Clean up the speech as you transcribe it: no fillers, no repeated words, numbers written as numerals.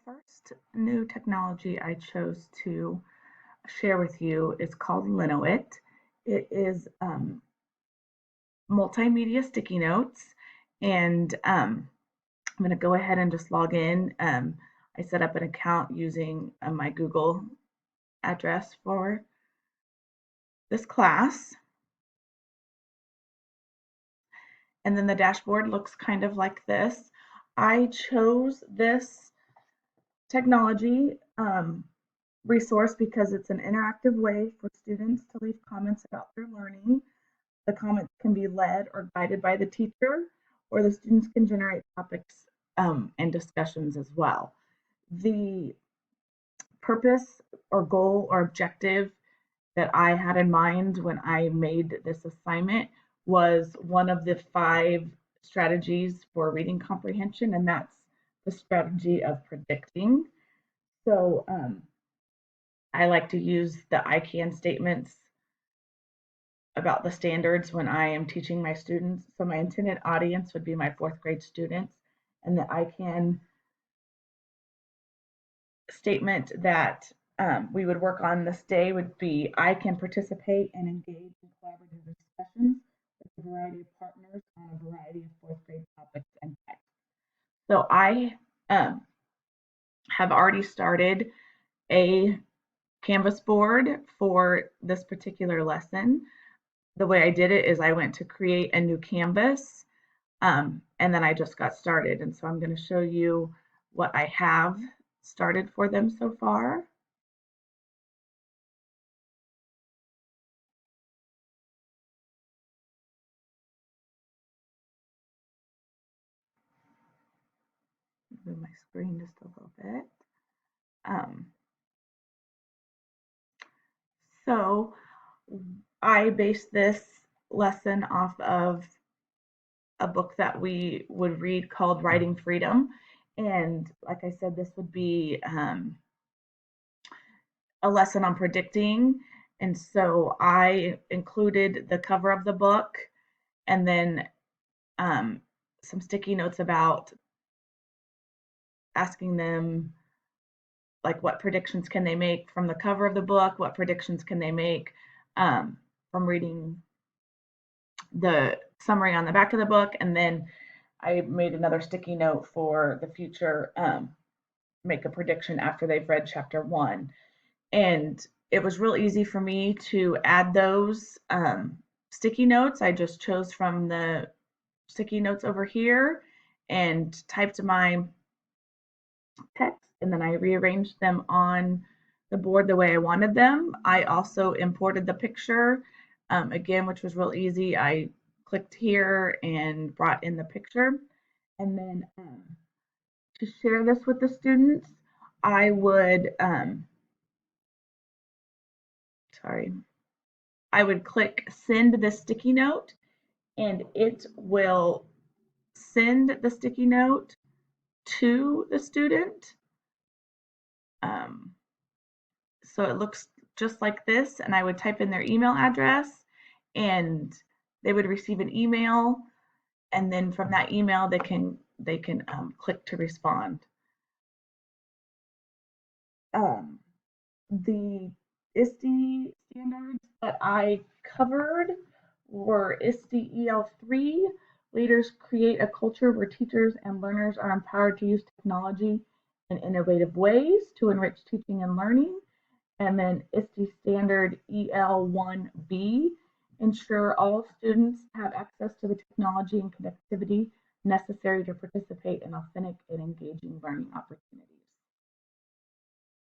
first new technology I chose to share with you is called Linoit. It is multimedia sticky notes, and I'm going to go ahead and just log in. I set up an account using my Google address for this class, and then the dashboard looks kind of like this. I chose this technology resource because it's an interactive way for students to leave comments about their learning. The comments can be led or guided by the teacher, or the students can generate topics and discussions as well. The purpose or goal or objective that I had in mind when I made this assignment was one of the 5 strategies for reading comprehension, and that's the strategy of predicting. So I like to use the I can statements about the standards when I am teaching my students. So my intended audience would be my 4th grade students, and the I can statement that we would work on this day would be I can participate and engage in collaborative discussions with a variety of partners on a variety of 4th grade topics and texts. So I have already started a Canvas board for this particular lesson. The way I did it is I went to create a new canvas, and then I just got started. And so I'm going to show you what I have started for them so far. Move my screen just a little bit. So I based this lesson off of a book that we would read called Writing Freedom. And like I said, this would be a lesson on predicting. And so I included the cover of the book and then some sticky notes about asking them like what predictions can they make from the cover of the book, what predictions can they make from reading the summary on the back of the book, and then I made another sticky note for the future, make a prediction after they've read chapter 1. And it was real easy for me to add those sticky notes. I just chose from the sticky notes over here and typed my text, and then I rearranged them on the board the way I wanted them. I also imported the picture again, which was real easy. I clicked here and brought in the picture, and then to share this with the students, I would I would click send this sticky note, and it will send the sticky note to the student. So it looks just like this, and I would type in their email address, and they would receive an email, and then from that email they can click to respond. The ISTE standards that I covered were ISTE EL3. Leaders create a culture where teachers and learners are empowered to use technology in innovative ways to enrich teaching and learning. And then ISTE standard EL1B, ensure all students have access to the technology and connectivity necessary to participate in authentic and engaging learning opportunities.